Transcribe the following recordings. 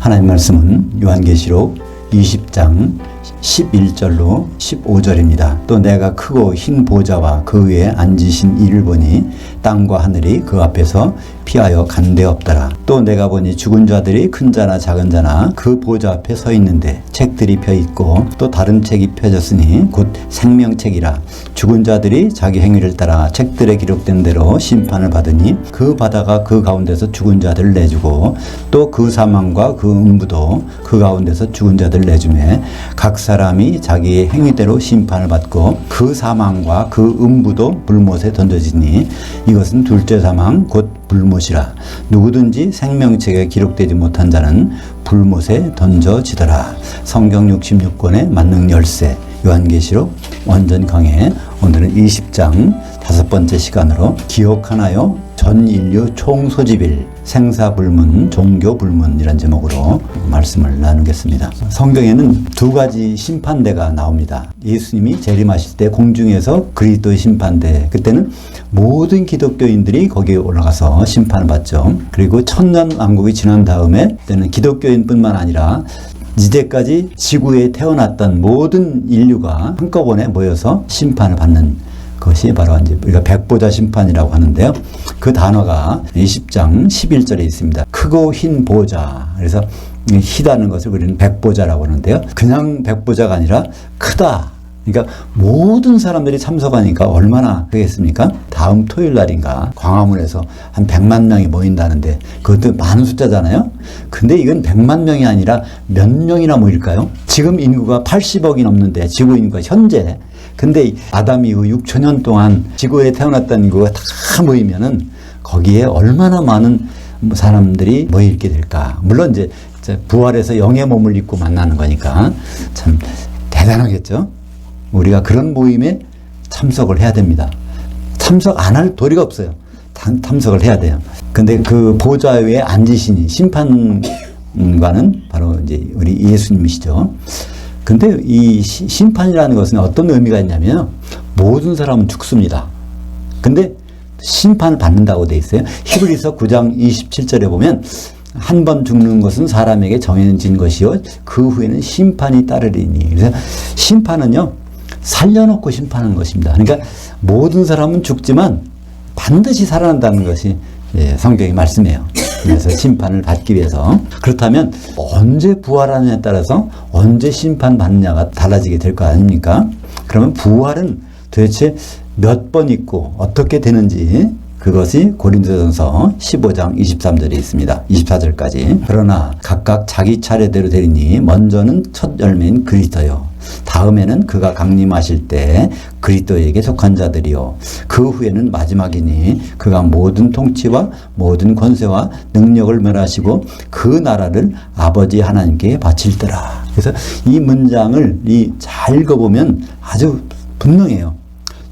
하나님 말씀은 요한계시록 20장 11절로 15절입니다. 또 내가 크고 흰 보좌와 그 위에 앉으신 이를 보니 땅과 하늘이 그 앞에서 피하여 간데 없더라. 또 내가 보니 죽은 자들이 큰 자나 작은 자나 그 보좌 앞에 서 있는데 책들이 펴 있고 또 다른 책이 펴졌으니 곧 생명책이라. 죽은 자들이 자기 행위를 따라 책들에 기록된 대로 심판을 받으니 그 바다가 그 가운데서 죽은 자들을 내주고 또 그 사망과 그 음부도 그 가운데서 죽은 자들을 내주매 각 사람이 자기의 행위대로 심판을 받고 그 사망과 그 음부도 불못에 던져지니 이것은 둘째 사망 곧 불못이라. 누구든지 생명책에 기록되지 못한 자는 불못에 던져지더라. 성경 66권의 만능 열쇠 요한계시록 원전 강해. 오늘은 20장 5번째 시간으로 기억하나요? 전 인류 총소집일 생사불문 종교불문이라는 제목으로 말씀을 나누겠습니다. 성경에는 두 가지 심판대가 나옵니다. 예수님이 재림하실 때 공중에서 그리스도의 심판대, 그때는 모든 기독교인들이 거기에 올라가서 심판을 받죠. 그리고 천년왕국이 지난 다음에 때는 기독교인뿐만 아니라 이제까지 지구에 태어났던 모든 인류가 한꺼번에 모여서 심판을 받는 것이 바로 이제 우리가 백보자 심판이라고 하는데요. 그 단어가 20장 11절에 있습니다. 크고 흰 보좌. 그래서 희다는 것을 우리는 백보자라고 하는데요. 그냥 백보자가 아니라 크다. 그러니까 모든 사람들이 참석하니까 얼마나 크겠습니까? 다음 토요일 날인가 광화문에서 한 100만 명이 모인다는데 그것도 많은 숫자잖아요. 근데 이건 100만 명이 아니라 몇 명이나 모일까요? 지금 인구가 80억이 넘는데 지구 인구가 현재, 근데 아담 이후 6천년 동안 지구에 태어났던 인구가 다 모이면은 거기에 얼마나 많은 사람들이 모이게 될까? 물론 이제 부활해서 영의 몸을 입고 만나는 거니까 참 대단하겠죠? 우리가 그런 모임에 참석을 해야 됩니다. 참석 안 할 도리가 없어요. 참석을 해야 돼요. 근데 그 보좌 위에 앉으시니 심판관은 바로 이제 우리 예수님이시죠. 근데 이 심판이라는 것은 어떤 의미가 있냐면 모든 사람은 죽습니다. 근데 심판을 받는다고 돼 있어요. 히브리서 9장 27절에 보면 한 번 죽는 것은 사람에게 정해진 것이요 그 후에는 심판이 따르리니. 그래서 심판은요 살려놓고 심판하는 것입니다. 그러니까 모든 사람은 죽지만 반드시 살아난다는 것이 성경의 말씀이에요. 그래서 심판을 받기 위해서. 그렇다면 언제 부활하느냐에 따라서 언제 심판받느냐가 달라지게 될 거 아닙니까? 그러면 부활은 도대체 몇 번 있고 어떻게 되는지 그것이 고린도전서 15장 23절에 있습니다. 24절까지. 그러나 각각 자기 차례대로 되리니 먼저는 첫 열매인 그리스도요. 다음에는 그가 강림하실 때 그리스도에게 속한 자들이요. 그 후에는 마지막이니 그가 모든 통치와 모든 권세와 능력을 멸하시고 그 나라를 아버지 하나님께 바칠더라. 그래서 이 문장을 잘 읽어보면 아주 분명해요.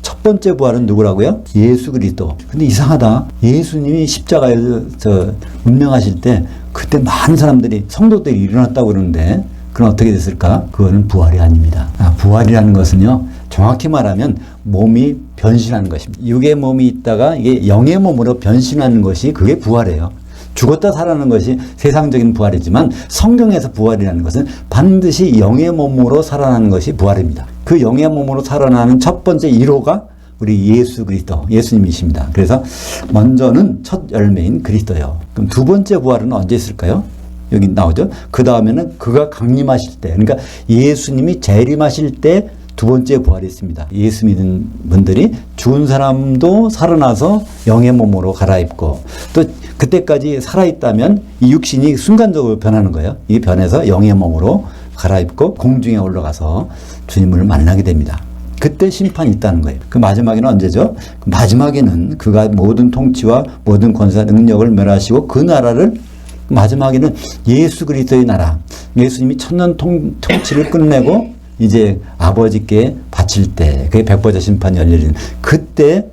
첫 번째 부활은 누구라고요? 예수 그리스도. 근데 이상하다. 예수님이 십자가에서 운명하실 때 그때 많은 사람들이 성도들이 일어났다고 그러는데 그럼 어떻게 됐을까? 그거는 부활이 아닙니다. 부활이라는 것은요, 정확히 말하면 몸이 변신하는 것입니다. 육의 몸이 있다가 이게 영의 몸으로 변신하는 것이 그게 부활이에요. 죽었다 살아나는 것이 세상적인 부활이지만 성경에서 부활이라는 것은 반드시 영의 몸으로 살아나는 것이 부활입니다. 그 영의 몸으로 살아나는 첫 번째 1호가 우리 예수 그리스도, 예수님이십니다. 그래서 먼저는 첫 열매인 그리스도요. 그럼 두 번째 부활은 언제 있을까요? 여기 나오죠. 그 다음에는 그가 강림하실 때, 그러니까 예수님이 재림하실 때 두 번째 부활이 있습니다. 예수 믿는 분들이 죽은 사람도 살아나서 영의 몸으로 갈아입고 또 그때까지 살아있다면 이 육신이 순간적으로 변하는 거예요. 이게 변해서 영의 몸으로 갈아입고 공중에 올라가서 주님을 만나게 됩니다. 그때 심판이 있다는 거예요. 그 마지막에는 언제죠? 그 마지막에는 그가 모든 통치와 모든 권세와 능력을 멸하시고 그 나라를 마지막에는 예수 그리스도의 나라, 예수님이 천년 통치를 끝내고 이제 아버지께 바칠 때, 그게 백보자 심판이 열리는 그때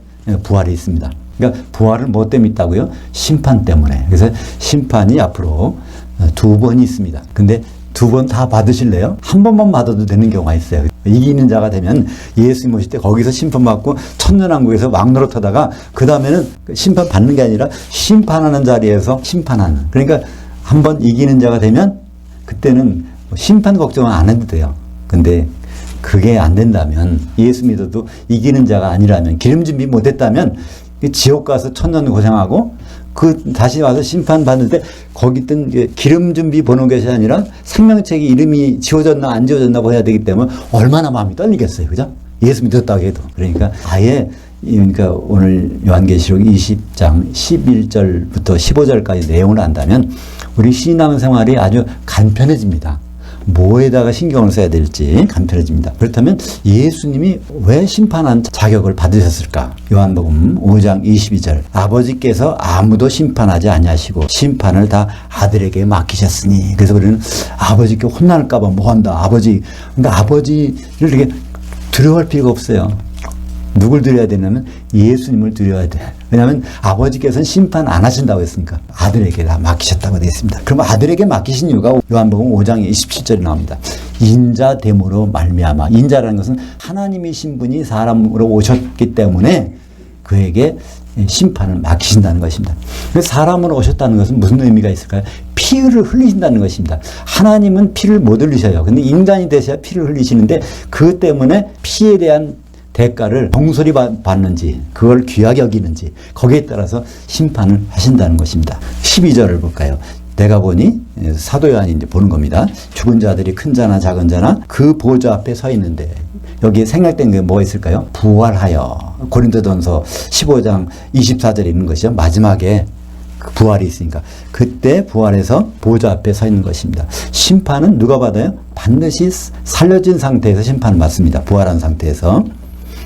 부활이 있습니다. 그러니까 부활을 뭐 때문에 있다고요? 심판 때문에. 그래서 심판이 앞으로 두 번이 있습니다. 근데 두 번 다 받으실래요? 한 번만 받아도 되는 경우가 있어요. 이기는 자가 되면 예수님 오실 때 거기서 심판받고 천년왕국에서 왕노릇하다가 그 다음에는 심판 받는 게 아니라 심판하는 자리에서 심판하는. 그러니까 한 번 이기는 자가 되면 그때는 심판 걱정은 안 해도 돼요. 근데 그게 안 된다면, 예수 믿어도 이기는 자가 아니라면, 기름 준비 못했다면 지옥 가서 천년 고생하고 다시 와서 심판 받을 때 거기 있던 기름 준비 보는 것이 아니라 생명책에 이름이 지워졌나 안 지워졌나 봐야 되기 때문에 얼마나 마음이 떨리겠어요. 그죠? 예수 믿었다고 해도. 그러니까 아예, 그러니까 오늘 요한계시록 20장 11절부터 15절까지 내용을 안다면 우리 신앙생활이 아주 간편해집니다. 뭐에다가 신경을 써야 될지 간편해집니다. 그렇다면 예수님이 왜 심판한 자격을 받으셨을까? 요한복음 5장 22절, 아버지께서 아무도 심판하지 아니하시고 심판을 다 아들에게 맡기셨으니. 그래서 우리는 아버지께 혼날까 봐 뭐한다. 그러니까 아버지를 이렇게 두려워할 필요가 없어요. 누굴 드려야 되냐면 예수님을 드려야 돼. 왜냐하면 아버지께서는 심판 안 하신다고 했으니까 아들에게 다 맡기셨다고 되어 있습니다. 그럼 아들에게 맡기신 이유가 요한복음 5장 27절에 나옵니다. 인자됨으로 말미암아. 인자라는 것은 하나님이신 분이 사람으로 오셨기 때문에 그에게 심판을 맡기신다는 것입니다. 그래서 사람으로 오셨다는 것은 무슨 의미가 있을까요? 피를 흘리신다는 것입니다. 하나님은 피를 못 흘리셔요. 근데 인간이 되셔야 피를 흘리시는데 그 때문에 피에 대한 대가를 정솔히 받는지 그걸 귀하게 여기는지 거기에 따라서 심판을 하신다는 것입니다. 12절을 볼까요? 내가 보니 사도 요한이 이제 보는 겁니다. 죽은 자들이 큰 자나 작은 자나 그 보좌 앞에 서 있는데 여기에 생략된 게 뭐가 있을까요? 부활하여. 고린도전서 15장 24절에 있는 것이죠. 마지막에 부활이 있으니까 그때 부활해서 보좌 앞에 서 있는 것입니다. 심판은 누가 받아요? 반드시 살려진 상태에서 심판을 받습니다. 부활한 상태에서.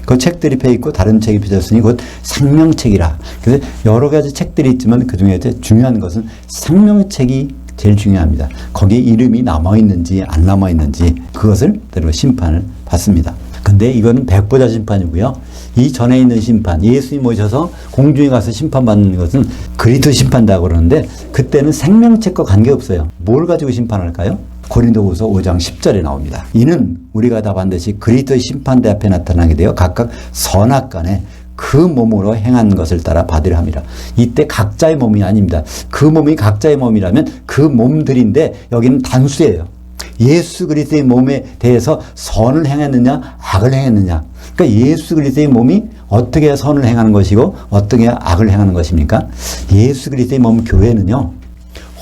그 책들이 펴 있고 다른 책이 펴졌으니 곧 생명책이라. 그래서 여러 가지 책들이 있지만 그 중에 중요한 것은 생명책이 제일 중요합니다. 거기에 이름이 남아있는지 안 남아있는지 그것을 때로 심판을 받습니다. 근데 이거는 백보자 심판이고요. 이 전에 있는 심판, 예수님 오셔서 공중에 가서 심판받는 것은 그리스도 심판다고 그러는데 그때는 생명책과 관계없어요. 뭘 가지고 심판할까요? 고린도후서 5장 10절에 나옵니다. 이는 우리가 다 반드시 그리스도의 심판대 앞에 나타나게 되어 각각 선악간에 그 몸으로 행한 것을 따라 받으려 함이라. 이때 각자의 몸이 아닙니다. 그 몸이 각자의 몸이라면 그 몸들인데 여기는 단수예요. 예수 그리스도의 몸에 대해서 선을 행했느냐 악을 행했느냐. 그러니까 예수 그리스도의 몸이 어떻게 선을 행하는 것이고 어떻게 악을 행하는 것입니까? 예수 그리스도의 몸 교회는요.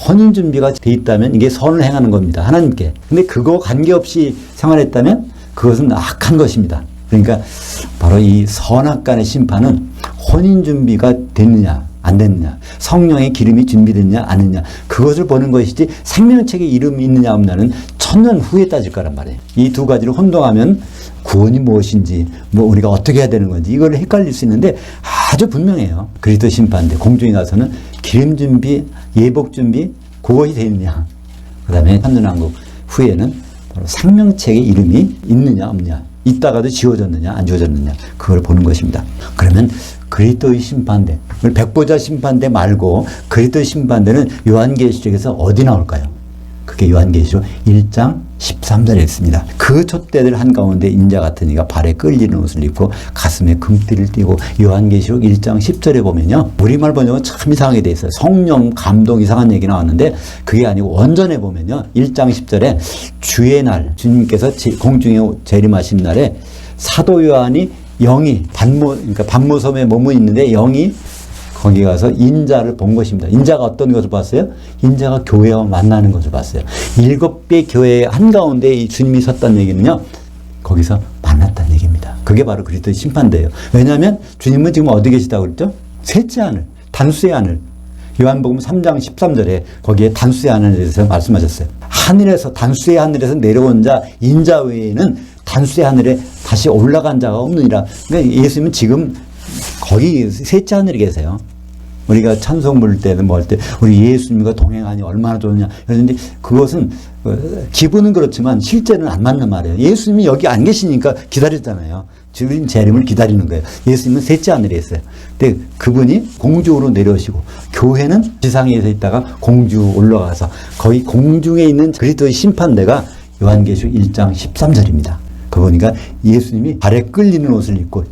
혼인 준비가 돼 있다면 이게 선을 행하는 겁니다. 하나님께. 근데 그거 관계없이 생활했다면 그것은 악한 것입니다. 그러니까 바로 이 선악간의 심판은 혼인 준비가 됐느냐 안 됐느냐, 성령의 기름이 준비됐느냐 안 했느냐 그것을 보는 것이지 생명책에 이름이 있느냐 없느냐는 천년 후에 따질 거란 말이에요. 이 두 가지를 혼동하면 구원이 무엇인지 뭐 우리가 어떻게 해야 되는 건지 이걸 헷갈릴 수 있는데 아주 분명해요. 그리스도 심판대 공중에 가서는 기름 준비, 예복 준비 그것이 되느냐, 그 다음에 천년왕국 후에는 바로 생명책에 이름이 있느냐 없느냐, 있다가도 지워졌느냐 안 지워졌느냐 그걸 보는 것입니다. 그러면 그리스도의 심판대, 백보자 심판대 말고 그리스도의 심판대는 요한계시록에서 어디 나올까요? 그게 요한계시록 1장 13절에 있습니다. 그 촛대들 한가운데 인자 같은 이가 발에 끌리는 옷을 입고 가슴에 금띠를 띠고, 요한계시록 1장 10절에 보면요, 우리말 번역은 참 이상하게 돼 있어요. 성령 감동 이상한 얘기 나왔는데 그게 아니고 원전에 보면요 1장 10절에 주의 날, 주님께서 공중에 재림하신 날에 사도 요한이 영이 그러니까 반모섬에 머무 있는데 영이 거기 가서 인자를 본 것입니다. 인자가 어떤 것을 봤어요? 인자가 교회와 만나는 것을 봤어요. 7개 교회 한가운데 이 주님이 섰다는 얘기는요, 거기서 만났다는 얘기입니다. 그게 바로 그리스도의 심판대예요. 왜냐하면 주님은 지금 어디 계시다고 그랬죠? 셋째 하늘, 단수의 하늘. 요한복음 3장 13절에 거기에 단수의 하늘에 대해서 말씀하셨어요. 하늘에서, 단수의 하늘에서 내려온 자 인자 외에는 단수의 하늘에 다시 올라간 자가 없느니라. 그러니까 예수님은 지금 거기 셋째 하늘에 계세요. 우리가 찬송 부를 때는 뭐 할 때 우리 예수님과 동행하니 얼마나 좋느냐 그러는데 그것은 기분은 그렇지만 실제는 안 맞는 말이에요. 예수님이 여기 안 계시니까 기다렸잖아요. 주님 재림을 기다리는 거예요. 예수님은 셋째 하늘에 있어요. 근데 그분이 공중으로 내려오시고 교회는 지상에서 있다가 공주 올라가서 거의 공중에 있는 그리스도의 심판대가 요한계시록 1장 13절입니다. 그 보니까 예수님이 발에 끌리는 옷을 입고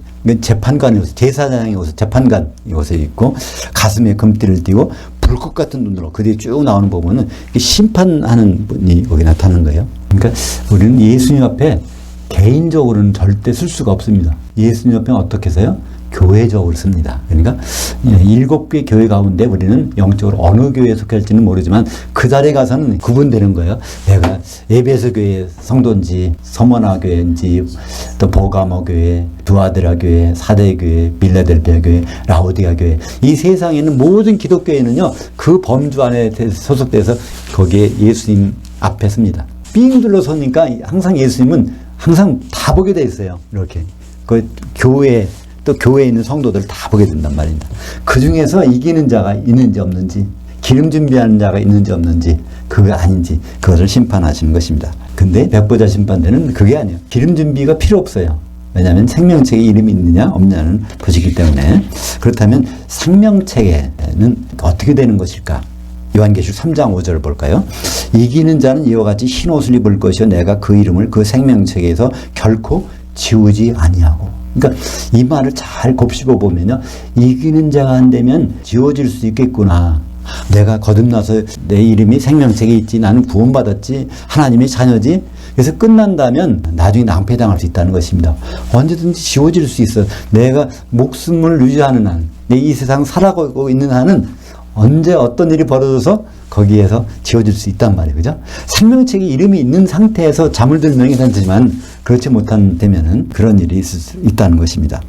재판관의 옷, 제사장의 옷, 재판관 이 옷을 입고 가슴에 금띠를 띠고 불꽃 같은 눈으로 그 뒤에 쭉 나오는 부분은 심판하는 분이 거기 나타나는 거예요. 그러니까 우리는 예수님 앞에 개인적으로는 절대 쓸 수가 없습니다. 예수님 앞에 어떻게 해서요? 교회적으로 씁니다. 그러니까 7개 교회 가운데 우리는 영적으로 어느 교회에 속할지는 모르지만 그 자리에 가서는 구분되는 거예요. 내가 에베소 교회 성도인지 서머나 교회인지 또 보가모 교회, 두아드라 교회, 사대 교회, 빌라델피아 교회, 라오디가 교회, 이 세상에 있는 모든 기독교회는요 그 범주 안에 소속돼서 거기에 예수님 앞에 섭니다. 삥 둘러서니까 항상 예수님은 항상 다 보게 돼 있어요. 이렇게 그 교회 또 교회에 있는 성도들을 다 보게 된단 말입니다. 그 중에서 이기는 자가 있는지 없는지, 기름 준비하는 자가 있는지 없는지, 그게 아닌지 그것을 심판하시는 것입니다. 근데 백보자 심판대는 그게 아니에요. 기름 준비가 필요 없어요. 왜냐하면 생명책에 이름이 있느냐 없느냐는 보시기 때문에. 그렇다면 생명책에는 어떻게 되는 것일까? 요한계시록 3장 5절을 볼까요? 이기는 자는 이와 같이 흰 옷을 입을 것이요 내가 그 이름을 그 생명책에서 결코 지우지 아니하고. 그러니까 이 말을 잘 곱씹어 보면요, 이기는 자가 안 되면 지워질 수 있겠구나. 내가 거듭나서 내 이름이 생명책에 있지, 나는 구원받았지, 하나님의 자녀지. 그래서 끝난다면 나중에 낭패당할 수 있다는 것입니다. 언제든지 지워질 수 있어. 내가 목숨을 유지하는 한, 내 이 세상 살아가고 있는 한은 언제 어떤 일이 벌어져서 거기에서 지워질 수 있단 말이에요. 그죠? 생명책에 이름이 있는 상태에서 잠을 들면 괜찮지만 그렇지 못한다면은 그런 일이 있을 수 있다는 것입니다.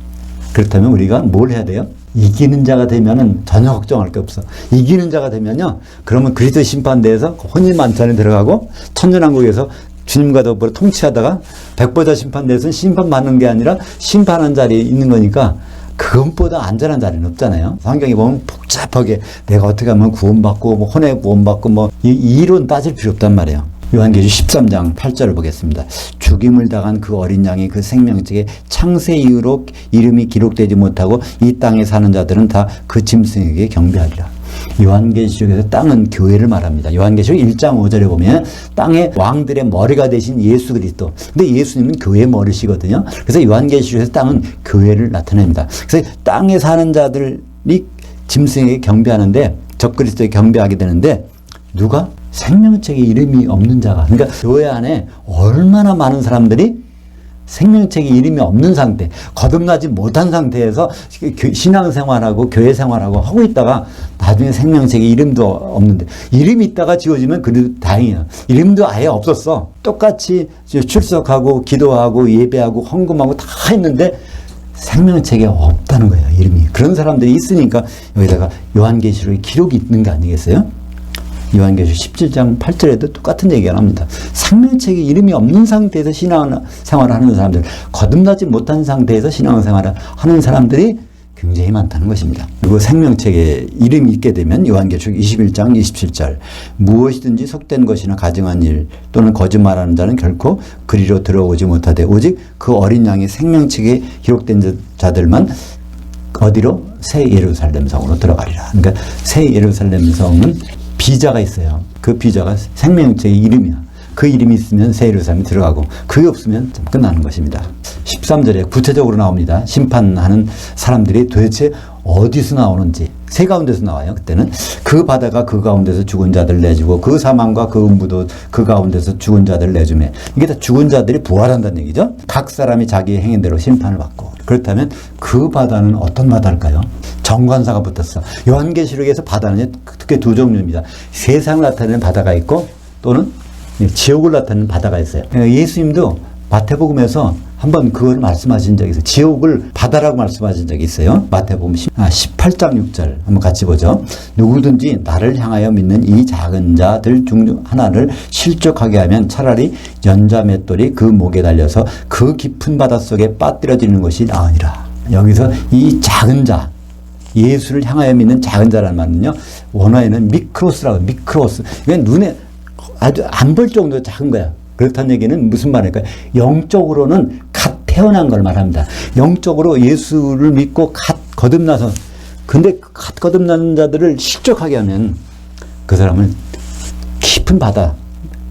그렇다면 우리가 뭘 해야 돼요? 이기는 자가 되면은 전혀 걱정할 게 없어. 이기는 자가 되면요, 그러면 그리스도 심판대에서 혼인 만찬에 들어가고 천년왕국에서 주님과 더불어 통치하다가 백보자 심판대에서는 심판받는 게 아니라 심판한 자리에 있는 거니까 그것보다 안전한 자리는 없잖아요. 성경에 보면 복잡하게 내가 어떻게 하면 구원받고 뭐 혼에 구원받고 뭐 이 이론 따질 필요 없단 말이에요. 요한계시록 13장 8절을 보겠습니다. 죽임을 당한 그 어린 양이 그 생명책에 창세 이후로 이름이 기록되지 못하고 이 땅에 사는 자들은 다 그 짐승에게 경배하리라. 요한계시록에서 땅은 교회를 말합니다. 요한계시록 1장 5절에 보면 땅의 왕들의 머리가 되신 예수 그리스도. 근데 예수님은 교회의 머리시거든요. 그래서 요한계시록에서 땅은 교회를 나타냅니다. 그래서 땅에 사는 자들이 짐승에게 경배하는데, 적그리스도에 경배하게 되는데, 누가? 생명책에 이름이 없는 자가. 그러니까 교회 안에 얼마나 많은 사람들이 생명책에 이름이 없는 상태, 거듭나지 못한 상태에서 신앙생활하고 교회생활하고 하고 있다가 나중에 생명책에 이름도 없는데, 이름이 있다가 지워지면 그래도 다행이에요. 이름도 아예 없었어. 똑같이 출석하고 기도하고 예배하고 헌금하고 다 했는데 생명책에 없다는 거예요, 이름이. 그런 사람들이 있으니까 여기다가 요한계시록에 기록이 있는 거 아니겠어요? 요한계시록 17장 8절에도 똑같은 얘기가 나옵니다. 생명책에 이름이 없는 상태에서 신앙생활을 하는 사람들, 거듭나지 못한 상태에서 신앙생활을 하는 사람들이 굉장히 많다는 것입니다. 그리고 생명책에 이름이 있게 되면 요한계시록 21장 27절, 무엇이든지 속된 것이나 가증한 일 또는 거짓말하는 자는 결코 그리로 들어오지 못하되 오직 그 어린 양의 생명책에 기록된 자들만 어디로? 새 예루살렘 성으로 들어가리라. 그러니까 새 예루살렘 성은 비자가 있어요. 그 비자가 생명책의 이름이야. 그 이름이 있으면 새 예루살렘에 들어가고 그게 없으면 끝나는 것입니다. 13절에 구체적으로 나옵니다. 심판하는 사람들이 도대체 어디서 나오는지. 새 가운데서 나와요. 그때는 그 바다가 그 가운데서 죽은 자들 내주고 그 사망과 그 음부도 그 가운데서 죽은 자들 내주매. 이게 다 죽은 자들이 부활한다는 얘기죠. 각 사람이 자기의 행위대로 심판을 받고. 그렇다면 그 바다는 어떤 바다일까요? 정관사가 붙었어. 요한계시록에서 바다는 크게 두 종류입니다. 세상을 나타내는 바다가 있고 또는 지옥을 나타내는 바다가 있어요. 예수님도 마태복음에서 한번 그걸 말씀하신 적이 있어요. 지옥을 바다라고 말씀하신 적이 있어요. 마태복음 18장 6절 한번 같이 보죠. 누구든지 나를 향하여 믿는 이 작은 자들 중 하나를 실족하게 하면 차라리 연자 맷돌이 그 목에 달려서 그 깊은 바닷속에 빠뜨려지는 것이 나으니라. 여기서 이 작은 자, 예수를 향하여 믿는 작은 자라는 말은요, 원어에는 미크로스라고, 미크로스. 이건 눈에 아주 안 볼 정도로 작은 거야. 그렇다는 얘기는 무슨 말일까요? 영적으로는 갓 태어난 걸 말합니다. 영적으로 예수를 믿고 갓 거듭나서, 근데 갓 거듭나는 자들을 실족하게 하면 그 사람은 깊은 바다,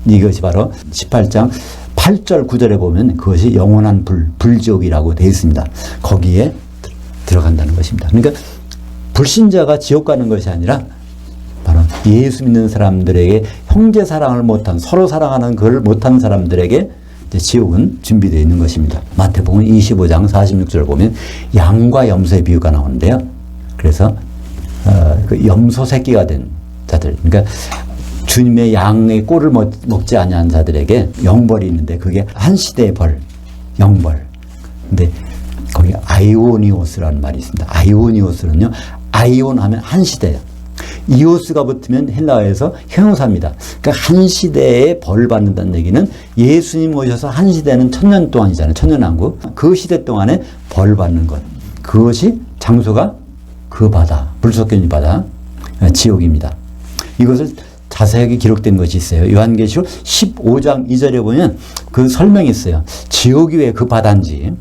이것이 바로 18장 8절 9절에 보면 그것이 영원한 불지옥이라고 되어 있습니다. 거기에 들어간다는 것입니다. 그러니까 불신자가 지옥 가는 것이 아니라 바로 예수 믿는 사람들에게 형제 사랑을 못한, 서로 사랑하는 그걸 못한 사람들에게 이제 지옥은 준비되어 있는 것입니다. 마태복음 25장 46절 보면 양과 염소의 비유가 나오는데요. 그래서 그 염소 새끼가 된 자들, 그러니까 주님의 양의 꼴을 먹지 아니한 자들에게 영벌이 있는데 그게 한 시대의 벌, 영벌. 근데 거기 아이오니오스라는 말이 있습니다. 아이오니오스는요, 아이온 하면 한 시대예요. 이오스가 붙으면 헬라어에서 형용사입니다. 그러니까 한 시대에 벌 받는다는 얘기는 예수님 오셔서 한 시대는 1000년 동안이잖아요. 천년왕국. 그 시대 동안에 벌 받는 것. 그것이 장소가 그 바다, 불속견이 바다, 지옥입니다. 이것을 자세하게 기록된 것이 있어요. 요한계시록 15장 2절에 보면 그 설명이 있어요. 지옥이 왜 그 바다인지.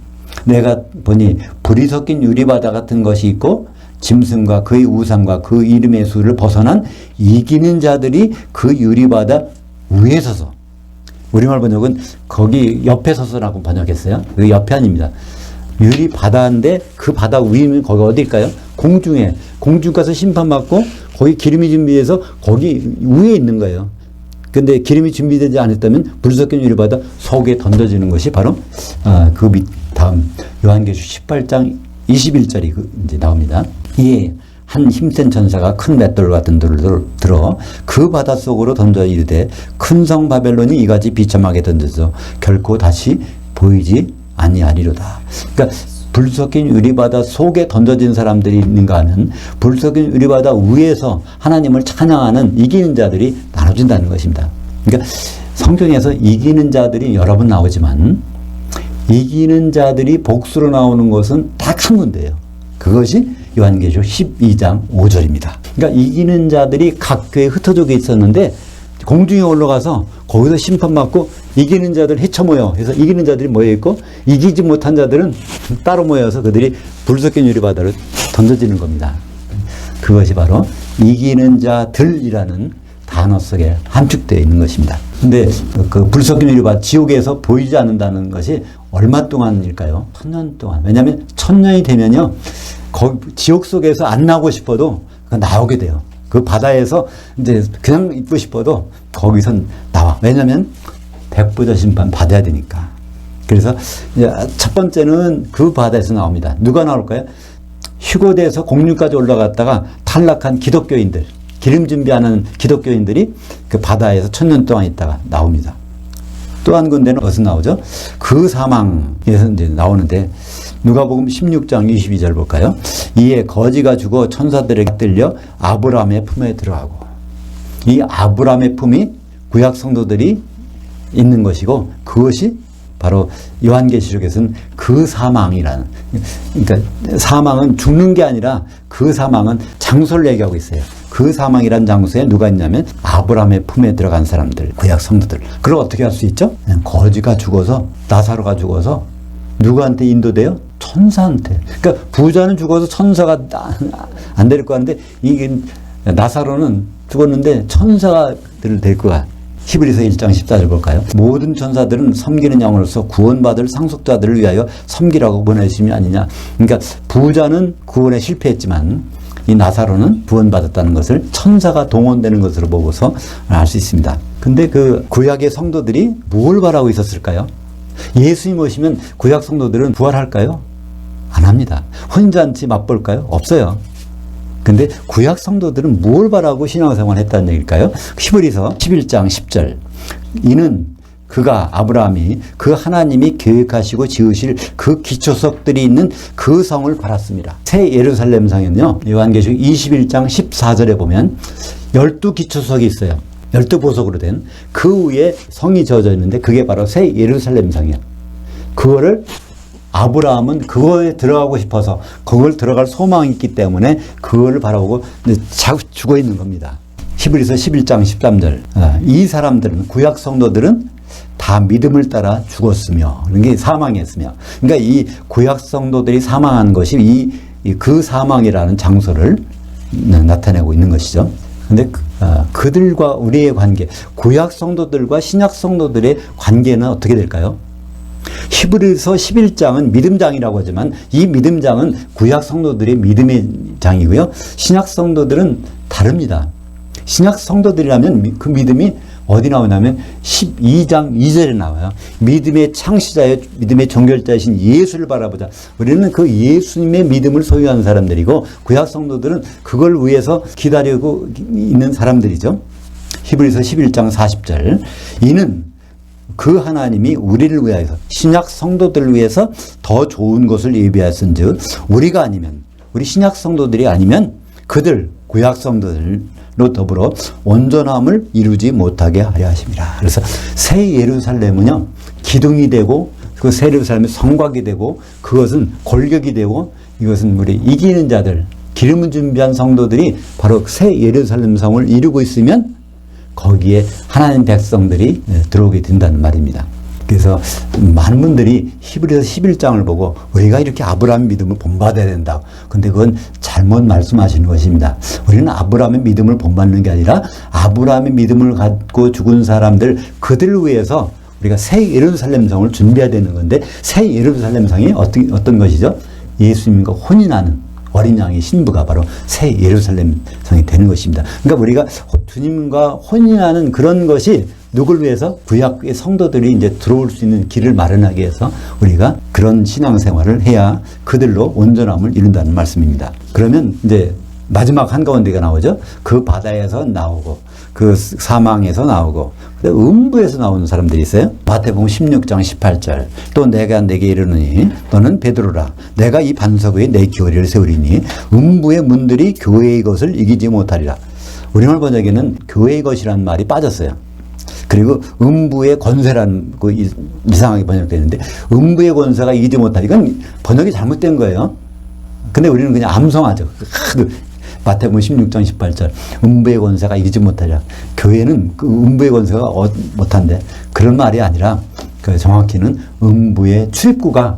내가 보니 불이 섞인 유리바다 같은 것이 있고 짐승과 그의 우상과 그 이름의 수를 벗어난 이기는 자들이 그 유리바다 위에 서서, 우리말 번역은 거기 옆에 서서라고 번역했어요. 그 옆에 아닙니다. 유리바다인데 그 바다 위면 거기 어딜까요? 공중에, 공중 가서 심판받고 거기 기름이 준비돼서 거기 위에 있는 거예요. 근데 기름이 준비되지 않았다면 불 섞인 유리바다 속에 던져지는 것이 바로 그 다음 요한계시록 18장 21절이 이제 나옵니다. 이에 한 힘센 천사가 큰 맷돌 같은 돌을 들어 그 바다 속으로 던져 이르되 큰 성 바벨론이 이같이 비참하게 던져서 결코 다시 보이지 아니하리로다. 그러니까 불 섞인 유리바다 속에 던져진 사람들이 있는가 하면 불 섞인 유리바다 위에서 하나님을 찬양하는 이기는 자들이 나눠진다는 것입니다. 그러니까 성경에서 이기는 자들이 여러 번 나오지만 이기는 자들이 복수로 나오는 것은 딱 한 군데예요. 그것이 요한계시록 12장 5절입니다. 그러니까 이기는 자들이 각 교회에 흩어져 있었는데 공중에 올라가서 거기서 심판받고 이기는 자들 헤쳐모여. 그래서 이기는 자들이 모여있고 이기지 못한 자들은 따로 모여서 그들이 불 섞인 유리바다로 던져지는 겁니다. 그것이 바로 이기는 자들이라는 단어 속에 함축되어 있는 것입니다. 근데 그 불 섞인 유리바다, 지옥에서 보이지 않는다는 것이 얼마 동안일까요? 1000년 동안. 왜냐하면 1000년이 되면요, 거기 지옥 속에서 안 나오고 싶어도 나오게 돼요. 그 바다에서 이제 그냥 있고 싶어도 거기선 나와. 왜냐하면 백보자 심판 받아야 되니까. 그래서 이제 첫 번째는 그 바다에서 나옵니다. 누가 나올까요? 휴거돼서 공중까지 올라갔다가 탈락한 기독교인들, 기름 준비하는 기독교인들이 그 바다에서 1000년 동안 있다가 나옵니다. 또 한 군데는 어디서 나오죠? 그 사망에서 이제 나오는데 누가복음 16장 22절 볼까요? 이에 거지가 죽어 천사들에게 들려 아브라함의 품에 들어가고, 이 아브라함의 품이 구약 성도들이 있는 것이고 그것이 바로 요한계시록에서는 그 사망이라는, 그러니까 사망은 죽는 게 아니라 그 사망은 장소를 얘기하고 있어요. 그 사망이란 장소에 누가 있냐면 아브라함의 품에 들어간 사람들, 구약 성도들. 그걸 어떻게 할 수 있죠? 그냥 거지가 죽어서, 나사로가 죽어서 누구한테 인도돼요? 천사한테. 그러니까 부자는 죽어서 천사가 안 데리고 가는데 이게 나사로는 죽었는데 천사들을 데리고 가. 히브리서 1장 14절 볼까요? 모든 천사들은 섬기는 영으로서 구원받을 상속자들을 위하여 섬기라고 보내심이 아니냐. 그러니까 부자는 구원에 실패했지만 이 나사로는 구원받았다는 것을 천사가 동원되는 것으로 보고서 알 수 있습니다. 근데 그 구약의 성도들이 뭘 바라고 있었을까요? 예수님 오시면 구약 성도들은 부활할까요? 안 합니다. 혼잔치 맛볼까요? 없어요. 근데 구약 성도들은 뭘 바라고 신앙생활을 했다는 얘기일까요? 히브리서 11장 10절. 이는 그가, 아브라함이 그 하나님이 계획하시고 지으실 그 기초석들이 있는 그 성을 바랐습니다. 새 예루살렘 성에는요, 요한계시록 21장 14절에 보면 12기초석이 있어요. 12보석으로 된 그 위에 성이 지어져 있는데 그게 바로 새 예루살렘 성이에요. 그거를 아브라함은 그거에 들어가고 싶어서, 그걸 들어갈 소망이 있기 때문에 그거를 바라보고 죽어 있는 겁니다. 히브리서 11장 13절. 이 사람들은, 구약 성도들은 다 믿음을 따라 죽었으며, 그게 사망했으며. 그러니까 이 구약 성도들이 사망한 것이 그 사망이라는 장소를 나타내고 있는 것이죠. 근데 그들과 우리의 관계, 구약 성도들과 신약 성도들의 관계는 어떻게 될까요? 히브리서 11장은 믿음장이라고 하지만 이 믿음장은 구약 성도들의 믿음의 장이고요. 신약 성도들은 다릅니다. 신약 성도들이라면 그 믿음이 어디 나오냐면 12장 2절에 나와요. 믿음의 창시자여 믿음의 종결자이신 예수를 바라보자. 우리는 그 예수님의 믿음을 소유한 사람들이고 구약 성도들은 그걸 위해서 기다리고 있는 사람들이죠. 히브리서 11장 40절. 이는 그 하나님이 우리를 위하여서 신약 성도들을 위해서 더 좋은 것을 예비하였은즉 우리가 아니면 우리 신약 성도들이 아니면 그들 구약 성도들로 더불어 온전함을 이루지 못하게 하려 하십니다. 그래서 새 예루살렘은요 기둥이 되고 그 새 예루살렘이 성곽이 되고 그것은 골격이 되고 이것은 우리 이기는 자들 기름을 준비한 성도들이 바로 새 예루살렘 성을 이루고 있으면 거기에 하나님 백성들이 들어오게 된다는 말입니다. 그래서 많은 분들이 히브리서 11장을 보고 우리가 이렇게 아브라함의 믿음을 본받아야 된다. 근데 그건 잘못 말씀하시는 것입니다. 우리는 아브라함의 믿음을 본받는 게 아니라 아브라함의 믿음을 갖고 죽은 사람들 그들을 위해서 우리가 새 예루살렘 성을 준비해야 되는 건데 새 예루살렘 성이 어떤 것이죠? 예수님과 혼인하는 어린 양의 신부가 바로 새 예루살렘 성이 되는 것입니다. 그러니까 우리가 주님과 혼인하는 그런 것이 누굴 위해서? 구약의 성도들이 이제 들어올 수 있는 길을 마련하기 위해서 우리가 그런 신앙생활을 해야 그들로 온전함을 이룬다는 말씀입니다. 그러면 이제 마지막 한가운데가 나오죠. 그 바다에서 나오고 그 사망에서 나오고 음부에서 나오는 사람들이 있어요. 마태복음 16장 18절 또 내가 내게 이르노니 너는 베드로라 내가 이 반석 위에 내 교회를 세우리니 음부의 문들이 교회의 것을 이기지 못하리라. 우리말 번역에는 교회의 것이라는 말이 빠졌어요. 그리고 음부의 권세라는 거 이상하게 번역되는데 음부의 권세가 이기지 못하리. 이건 번역이 잘못된 거예요. 근데 우리는 그냥 암송하죠. 마태복음 16장 18절 음부의 권세가 이기지 못하리라. 교회는 그 음부의 권세가 못한대. 그런 말이 아니라 정확히는 음부의 출입구가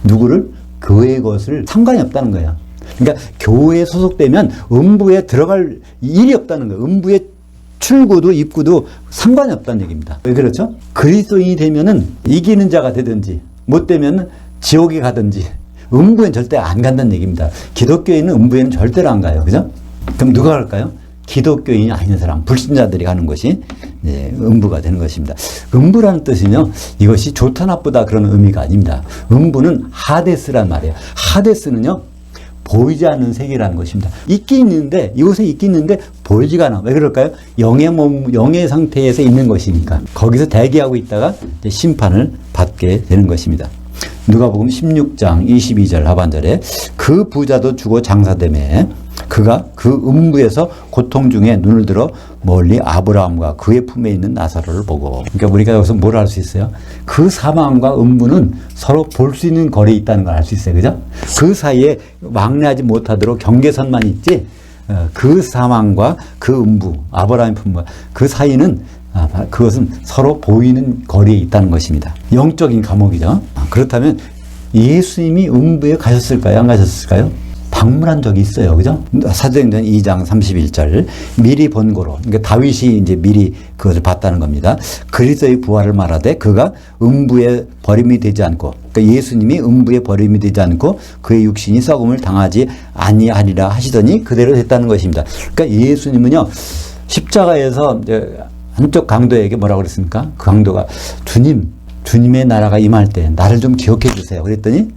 누구를? 교회의 것을 상관이 없다는 거예요. 그러니까 교회에 소속되면 음부에 들어갈 일이 없다는 거예요. 음부의 출구도 입구도 상관이 없다는 얘기입니다. 왜 그렇죠? 그리스도인이 되면은 이기는 자가 되든지 못 되면 지옥에 가든지 음부에는 절대 안 간다는 얘기입니다. 기독교인은 음부에는 절대로 안 가요. 그죠? 그럼 누가 갈까요? 기독교인이 아닌 사람, 불신자들이 가는 것이 음부가 되는 것입니다. 음부라는 뜻은요, 이것이 좋다 나쁘다 그런 의미가 아닙니다. 음부는 하데스란 말이에요. 하데스는요, 보이지 않는 세계라는 것입니다. 있긴 있는데, 이곳에 있긴 있는데 보이지가 않아. 왜 그럴까요? 영의 상태에서 있는 것이니까. 거기서 대기하고 있다가 이제 심판을 받게 되는 것입니다. 누가복음 16장 22절 하반절에 그 부자도 죽어 장사되매 그가 그 음부에서 고통 중에 눈을 들어 멀리 아브라함과 그의 품에 있는 나사로를 보고. 그러니까 우리가 여기서 뭘 알 수 있어요? 그 사망과 음부는 서로 볼 수 있는 거리에 있다는 걸 알 수 있어요. 그죠? 그 사이에 왕래하지 못하도록 경계선만 있지 그 사망과 그 음부, 아브라함의 품과 그 사이는 그것은 서로 보이는 거리에 있다는 것입니다. 영적인 감옥이죠. 그렇다면 예수님이 음부에 가셨을까요? 안 가셨을까요? 방문한 적이 있어요. 그죠? 사도행전 2장 31절 미리 본고로, 그러니까 다윗이 이제 미리 그것을 봤다는 겁니다. 그리스도의 부활을 말하되 그가 음부에 버림이 되지 않고, 그러니까 예수님이 음부에 버림이 되지 않고 그의 육신이 썩음을 당하지 아니하리라 하시더니 그대로 됐다는 것입니다. 그러니까 예수님은요 십자가에서 한쪽 강도에게 뭐라고 그랬습니까? 그 강도가 주님의 나라가 임할 때 나를 좀 기억해 주세요. 그랬더니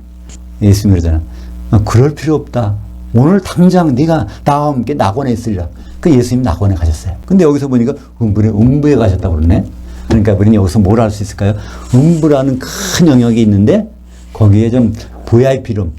예수님이 그러잖아요. 그럴 필요 없다. 오늘 당장 네가 나와 함께 낙원에 있으리라. 그 예수님 낙원에 가셨어요. 근데 여기서 보니까 음부에 가셨다고 그러네. 그러니까 우리는 여기서 뭘 알 수 있을까요? 음부라는 큰 영역이 있는데 거기에 좀 VIP룸.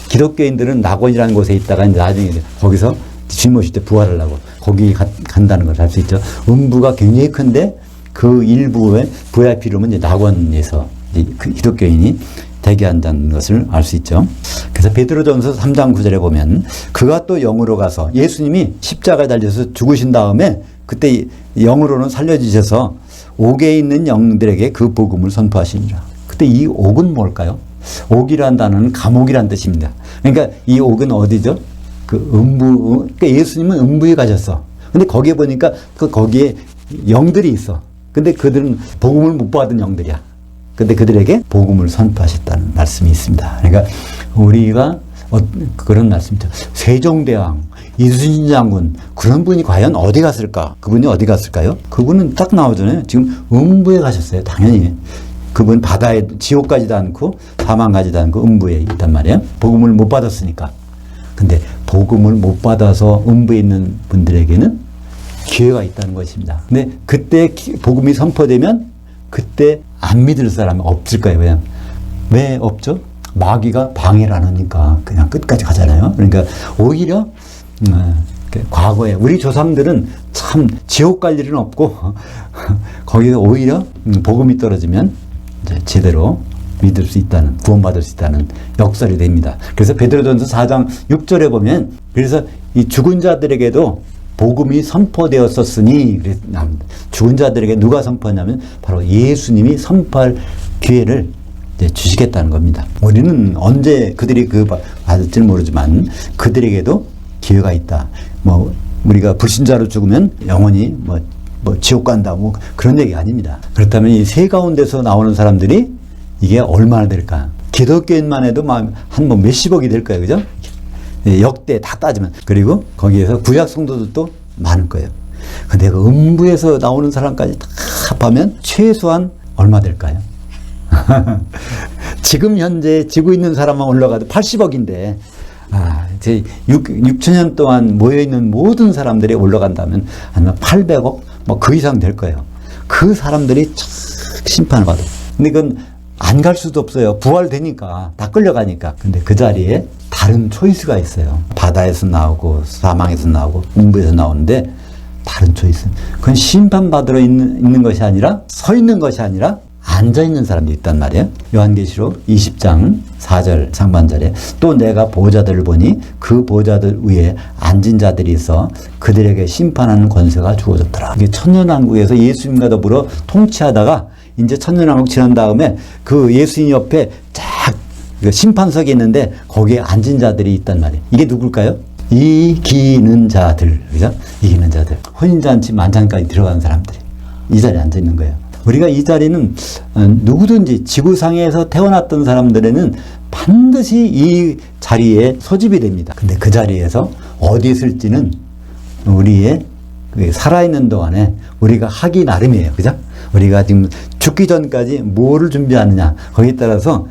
기독교인들은 낙원이라는 곳에 있다가 나중에 거기서 주님 오실 때 부활을 하고 거기 간다는 걸 알 수 있죠. 음부가 굉장히 큰데 그 일부의 VIP룸은 이제 낙원에서 그 기독교인이 대기한다는 것을 알 수 있죠. 그래서 베드로전서 3장 9절에 보면 그가 또 영으로 가서 예수님이 십자가에 달려서 죽으신 다음에 그때 영으로는 살려주셔서 옥에 있는 영들에게 그 복음을 선포하시니라. 그때 이 옥은 뭘까요? 옥이라는 단어는 감옥이라는 뜻입니다. 그러니까 이 옥은 어디죠? 그 음부, 그러니까 예수님은 음부에 가셨어. 근데 거기에 보니까 거기에 영들이 있어. 근데 그들은 복음을 못 받은 영들이야. 근데 그들에게 복음을 선포하셨다는 말씀이 있습니다. 그러니까 우리가 그런 말씀이죠. 세종대왕 이순신 장군 그런 분이 과연 어디 갔을까? 그분이 어디 갔을까요? 그분은 딱 나오잖아요. 지금 음부에 가셨어요. 당연히. 그분 바다에 지옥 가지도 않고 사망 가지도 않고 음부에 있단 말이에요. 복음을 못 받았으니까. 근데 복음을 못 받아서 음부에 있는 분들에게는 기회가 있다는 것입니다. 근데 그때 복음이 선포되면 그때 안 믿을 사람이 없을 거예요. 왜 없죠? 마귀가 방해를 안 하니까 그냥 끝까지 가잖아요. 그러니까 오히려 과거에 우리 조상들은 참 지옥 갈 일은 없고 거기서 오히려 복음이 떨어지면 이제 제대로 믿을 수 있다는, 구원받을 수 있다는 역설이 됩니다. 그래서 베드로전서 4장 6절에 보면 그래서 이 죽은 자들에게도 복음이 선포되었었으니, 죽은 자들에게 누가 선포하냐면 바로 예수님이 선포할 기회를 이제 주시겠다는 겁니다. 우리는 언제 그들이 받을지는 모르지만 그들에게도 기회가 있다. 우리가 불신자로 죽으면 영원히 지옥 간다. 그런 얘기 아닙니다. 그렇다면 이 세 가운데서 나오는 사람들이 이게 얼마나 될까? 기독교인만 해도 한 몇십억이 될 거예요. 그죠? 역대 다 따지면. 그리고 거기에서 구약 성도들도 많을 거예요. 근데 그 음부에서 나오는 사람까지 다 합하면 최소한 얼마 될까요? 지금 현재 지구 있는 사람만 올라가도 80억인데, 이제 6천년 동안 모여있는 모든 사람들이 올라간다면 아니면 800억? 그 이상 될 거예요. 그 사람들이 심판을 받아. 근데 그건 안 갈 수도 없어요. 부활되니까. 다 끌려가니까. 근데 그 자리에 다른 초이스가 있어요. 바다에서 나오고, 사망에서 나오고, 음부에서 나오는데, 다른 초이스. 그건 심판받으러 있는 것이 아니라, 서 있는 것이 아니라, 앉아있는 사람도 있단 말이에요. 요한계시록 20장 4절 상반절에 또 내가 보호자들을 보니 그 보호자들 위에 앉은 자들이 있어 그들에게 심판하는 권세가 주어졌더라. 이게 천년왕국에서 예수님과 더불어 통치하다가 이제 천년왕국 지난 다음에 그 예수님 옆에 쫙 심판석이 있는데 거기에 앉은 자들이 있단 말이에요. 이게 누굴까요? 이기는 자들. 그죠? 이기는 자들. 혼인잔치 만찬까지 들어간 사람들이 이 자리에 앉아 있는 거예요. 우리가 이 자리는 누구든지 지구상에서 태어났던 사람들에는 반드시 이 자리에 소집이 됩니다. 근데 그 자리에서 어디 있을지는 우리의 살아있는 동안에 우리가 하기 나름이에요. 그죠? 우리가 지금 죽기 전까지 뭐를 준비하느냐. 거기에 따라서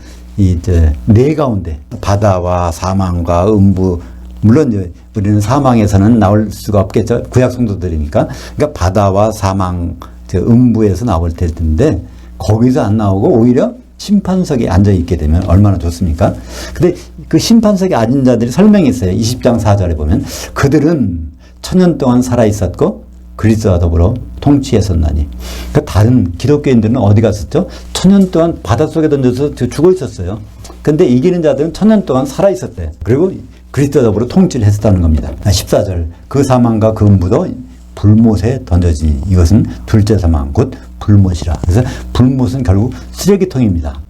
네 가운데 바다와 사망과 음부, 물론 이제 우리는 사망에서는 나올 수가 없겠죠. 구약 성도들이니까. 그러니까 바다와 사망, 음부에서 나올 텐데 거기서 안 나오고 오히려 심판석에 앉아 있게 되면 얼마나 좋습니까? 근데 그 심판석에 앉은 자들이 설명이 있어요. 20장 4절에 보면 그들은 천년 동안 살아 있었고 그리스도와 더불어 통치했었나니. 그러니까 다른 기독교인들은 어디 갔었죠? 천년 동안 바닷속에 던져서 죽어 있었어요. 근데 이기는 자들은 천년 동안 살아 있었대요. 그리고 그리스도와 더불어 통치를 했었다는 겁니다. 14절 그 사망과 그 음부도 불못에 던져지니 이것은 둘째 사망 곧 불못이라. 그래서 불못은 결국 쓰레기통입니다.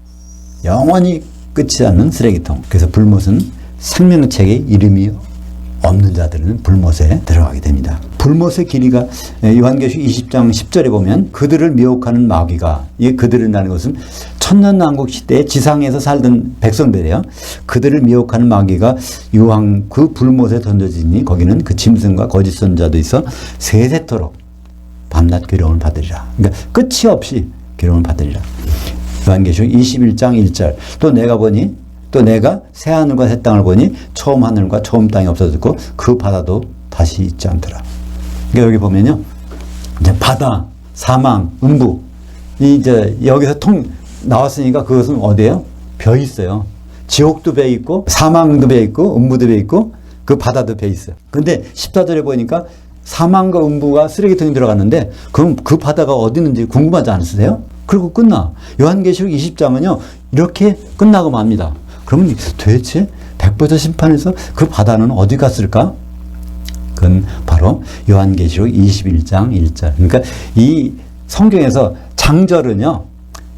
영원히 끝이 않는 쓰레기통. 그래서 불못은 생명책에 이름이 없는 자들은 불못에 들어가게 됩니다. 불못의 길이가 요한계시록 20장 10절에 보면 그들을 미혹하는 마귀가, 이 그들이라는 것은 천년왕국 시대에 지상에서 살던 백성들이에요. 그들을 미혹하는 마귀가 유황 그 불못에 던져지니 거기는 그 짐승과 거짓 선자도 있어 세세토록 밤낮 괴로움을 받으리라. 그러니까 끝이 없이 괴로움을 받으리라. 요한계시록 21장 1절 또 내가 새 하늘과 새 땅을 보니 처음 하늘과 처음 땅이 없어졌고 그 바다도 다시 있지 않더라. 그러니까 여기 보면요, 이제 바다, 사망, 음부, 이제 여기서 나왔으니까 그것은 어디예요? 배 있어요. 지옥도 배 있고 사망도 배 있고 음부도 배 있고 그 바다도 배 있어요. 근데 14절에 보니까 사망과 음부가 쓰레기통에 들어갔는데 그럼 그 바다가 어디 있는지 궁금하지 않으세요? 그리고 끝나. 요한계시록 20장은요 이렇게 끝나고 맙니다. 그러면 도대체 백보자 심판에서 그 바다는 어디 갔을까? 그건 바로 요한계시록 21장 1절. 그러니까 이 성경에서 장절은요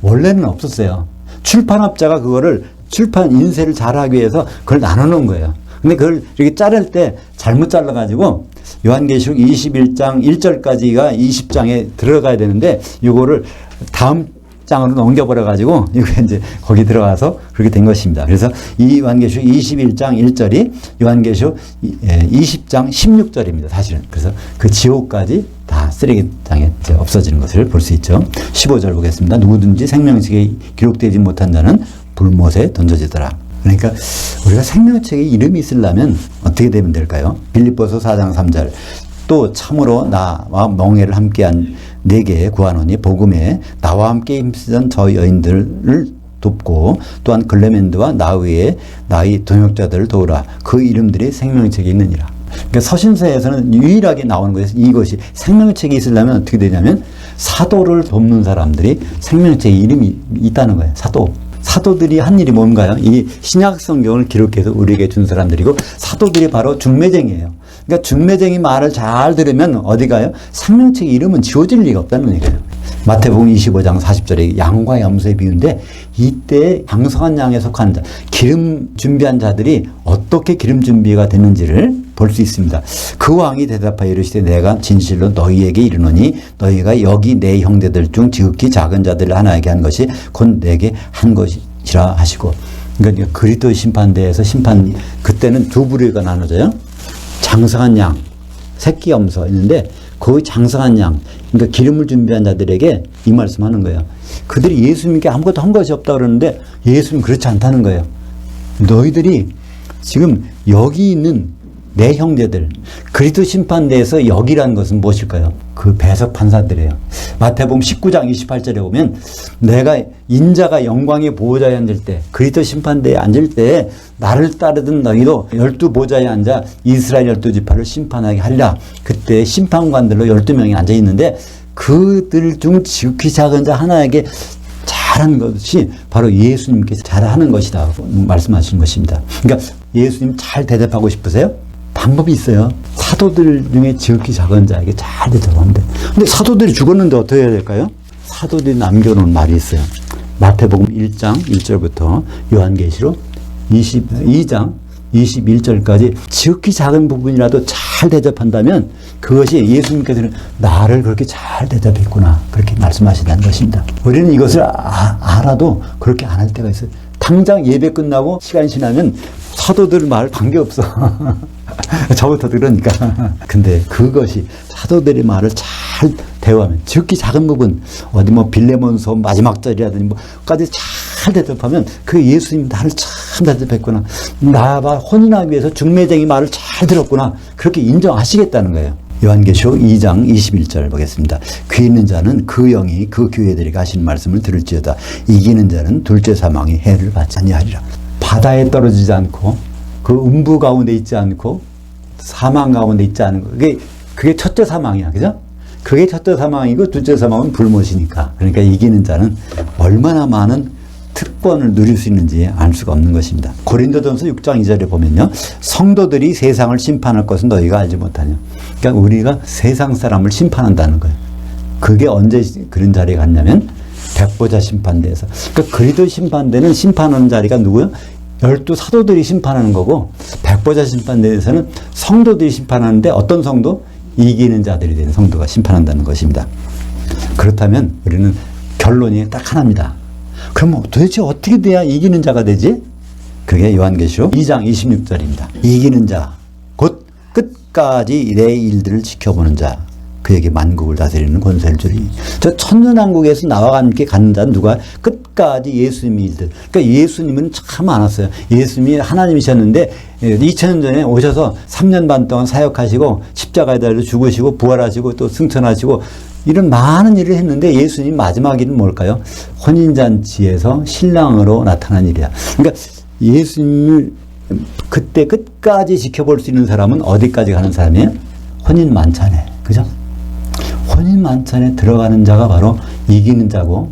원래는 없었어요. 출판업자가 그거를 출판 인쇄를 잘하기 위해서 그걸 나눠놓은 거예요. 근데 그걸 이렇게 자를 때 잘못 잘라가지고 요한계시록 21장 1절까지가 20장에 들어가야 되는데 이거를 다음 20장으로 넘겨버려가지고, 이거 이제 거기 들어가서 그렇게 된 것입니다. 그래서 이 요한계시록 21장 1절이 요한계시록 20장 16절입니다. 사실은. 그래서 그 지옥까지 다 쓰레기장에 이제 없어지는 것을 볼 수 있죠. 15절 보겠습니다. 누구든지 생명책에 기록되지 못한 자는 불못에 던져지더라. 그러니까 우리가 생명책에 이름이 있으려면 어떻게 되면 될까요? 빌립보서 4장 3절. 또 참으로 나와 멍에를 함께한 네게 구하노니 복음에 나와 함께 힘쓰던 저 여인들을 돕고 또한 글레멘드와 나 외에 나의 동역자들을 도우라. 그 이름들이 생명책에 있느니라. 그러니까 서신서에서는 유일하게 나오는 것이 이것이 생명책이 있으려면 어떻게 되냐면 사도를 돕는 사람들이 생명책에 이름이 있다는 거예요. 사도들이 한 일이 뭔가요? 이 신약 성경을 기록해서 우리에게 준 사람들이고 사도들이 바로 중매쟁이에요. 그러니까 중매쟁이 말을 잘 들으면 어디 가요? 생명책 이름은 지워질 리가 없다는 얘기예요. 마태복음 25장 40절에 양과 염소의 비유인데 이때 장성한 양에 속한 자, 기름 준비한 자들이 어떻게 기름 준비가 됐는지를 볼 수 있습니다. 그 왕이 대답하여 이르시되 내가 진실로 너희에게 이르노니 너희가 여기 내 형제들 중 지극히 작은 자들을 하나에게 한 것이 곧 내게 한 것이라 하시고, 그러니까 그리스도 심판대에서 그때는 두 부류가 나눠져요. 장성한 양, 새끼 염소 있는데 그 장성한 양, 그러니까 기름을 준비한 자들에게 이 말씀하는 거예요. 그들이 예수님께 아무것도 한 것이 없다 그러는데 예수님 그렇지 않다는 거예요. 너희들이 지금 여기 있는 내 형제들, 그리스도 심판대에서 여기라는 것은 무엇일까요? 그 배석 판사들이에요. 마태복음 19장 28절에 보면 내가 인자가 영광의 보호자에 앉을 때, 그리스도 심판대에 앉을 때 나를 따르던 너희도 12보좌에 앉아 이스라엘 12지파를 심판하게 하리라. 그때 심판관들로 12명이 앉아 있는데 그들 중 지극히 작은 자 하나에게 잘한 것이 바로 예수님께서 잘하는 것이다 말씀하신 것입니다. 그러니까 예수님 잘 대접하고 싶으세요? 방법이 있어요. 사도들 중에 지극히 작은 자에게 잘 대접하면 돼. 근데 사도들이 죽었는데 어떻게 해야 될까요? 사도들이 남겨놓은 말이 있어요. 마태복음 1장 1절부터 요한계시록 22장 21절까지 지극히 작은 부분이라도 잘 대접한다면 그것이 예수님께서는 나를 그렇게 잘 대접했구나 그렇게 말씀하신다는 것입니다. 우리는 이것을 알아도 그렇게 안 할 때가 있어요. 당장 예배 끝나고 시간이 지나면 사도들 말 관계없어. 저부터 그러니까. 근데 그것이 사도들의 말을 잘 대화하면 지극히 작은 부분 어디 뭐 빌레몬서 마지막 절이라든지 뭐까지 잘 대접하면 그 예수님 나를 참 대접했구나. 나와 혼인하기 위해서 중매쟁이 말을 잘 들었구나. 그렇게 인정하시겠다는 거예요. 요한계시록 2장 21절 보겠습니다. 귀 있는 자는 그 영이 그 교회들에게 하시는 말씀을 들을지어다. 이기는 자는 둘째 사망의 해를 받지 아니하리라. 바다에 떨어지지 않고 그 음부 가운데 있지 않고 사망 가운데 있지 않은 거. 그게 첫째 사망이야. 그죠? 그게 첫째 사망이고 둘째 사망은 불못이니까. 그러니까 이기는 자는 얼마나 많은 특권을 누릴 수 있는지 알 수가 없는 것입니다. 고린도전서 6장 2절에 보면요. 성도들이 세상을 심판할 것은 너희가 알지 못하냐. 그러니까 우리가 세상 사람을 심판한다는 거예요. 그게 언제 그런 자리에 갔냐면 백보자 심판대에서. 그러니까 그리스도 심판대는 심판하는 자리가 누구요? 12사도들이 심판하는 거고 백보자 심판대에서는 성도들이 심판하는데 어떤 성도? 이기는 자들이 된 성도가 심판한다는 것입니다. 그렇다면 우리는 결론이 딱 하나입니다. 그럼 도대체 어떻게 돼야 이기는 자가 되지? 그게 요한계시록 2장 26절입니다. 이기는 자, 곧 끝까지 내 일들을 지켜보는 자, 그에게 만국을 다스리는 권세를 주리. 저 천년왕국에서 나와 함께 가는 자는 누가? 끝까지 예수님의 일들. 그러니까 예수님은 참 많았어요. 예수님이 하나님이셨는데 2000년 전에 오셔서 3년 반 동안 사역하시고 십자가에 달려 죽으시고 부활하시고 또 승천하시고 이런 많은 일을 했는데 예수님 마지막 일은 뭘까요? 혼인잔치에서 신랑으로 나타난 일이야. 그러니까 예수님을 그때 끝까지 지켜볼 수 있는 사람은 어디까지 가는 사람이에요? 혼인 만찬에. 그죠? 혼인 만찬에 들어가는 자가 바로 이기는 자고,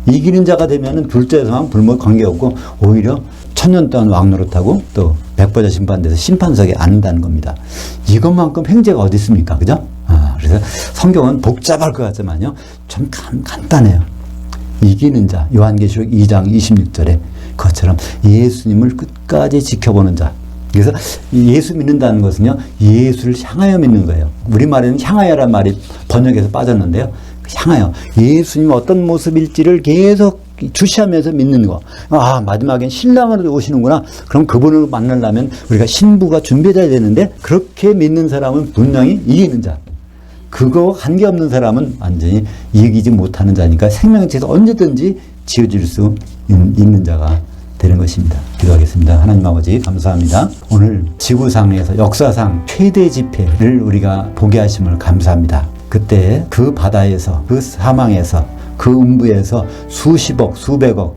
이기는 자가 되면은 둘째 사망 불못 관계없고 오히려 천년 동안 왕노릇하고 또 백보자 심판대에서 심판석에 앉는다는 겁니다. 이것만큼 횡재가 어디 있습니까? 그죠? 그래서 성경은 복잡할 것 같지만요. 좀 간단해요. 이기는 자, 요한계시록 2장 26절에 그것처럼 예수님을 끝까지 지켜보는 자. 그래서 예수 믿는다는 것은요, 예수를 향하여 믿는 거예요. 우리말에는 향하여란 말이 번역에서 빠졌는데요. 향하여 예수님 어떤 모습일지를 계속 주시하면서 믿는 거. 아, 마지막엔 신랑으로 오시는구나. 그럼 그분을 만나려면 우리가 신부가 준비되어야 되는데, 그렇게 믿는 사람은 분명히 이기는 자. 그거 관계없는 사람은 완전히 이기지 못하는 자니까 생명체에서 언제든지 지어질 수 있는 자가 되는 것입니다. 기도하겠습니다. 하나님 아버지 감사합니다. 오늘 지구상에서 역사상 최대 집회를 우리가 보게 하심을 감사합니다. 그때 그 바다에서, 그 사망에서, 그 음부에서 수십억, 수백억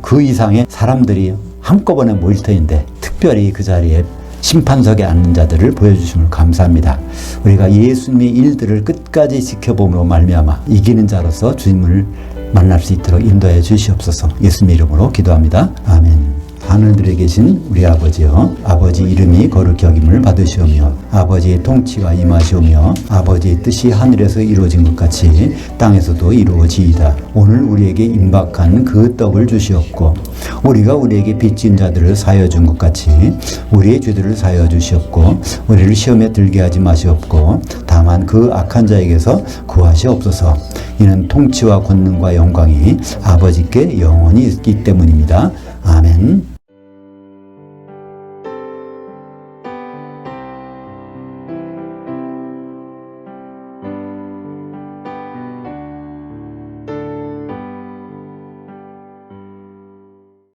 그 이상의 사람들이 한꺼번에 모일 터인데, 특별히 그 자리에 심판석에 앉는 자들을 보여주심을 감사합니다. 우리가 예수님의 일들을 끝까지 지켜봄으로 말미암아 이기는 자로서 주님을 만날 수 있도록 인도해 주시옵소서. 예수님의 이름으로 기도합니다. 아멘. 하늘들에 계신 우리 아버지여, 아버지 이름이 거룩히 여김을 받으시오며 아버지의 통치가 임하시오며 아버지의 뜻이 하늘에서 이루어진 것 같이 땅에서도 이루어지이다. 오늘 우리에게 임박한 그 떡을 주시옵고 우리가 우리에게 빚진 자들을 사하여 준 것 같이 우리의 죄들을 사하여 주시옵고 우리를 시험에 들게 하지 마시옵고 다만 그 악한 자에게서 구하시옵소서. 이는 통치와 권능과 영광이 아버지께 영원히 있기 때문입니다. 아멘.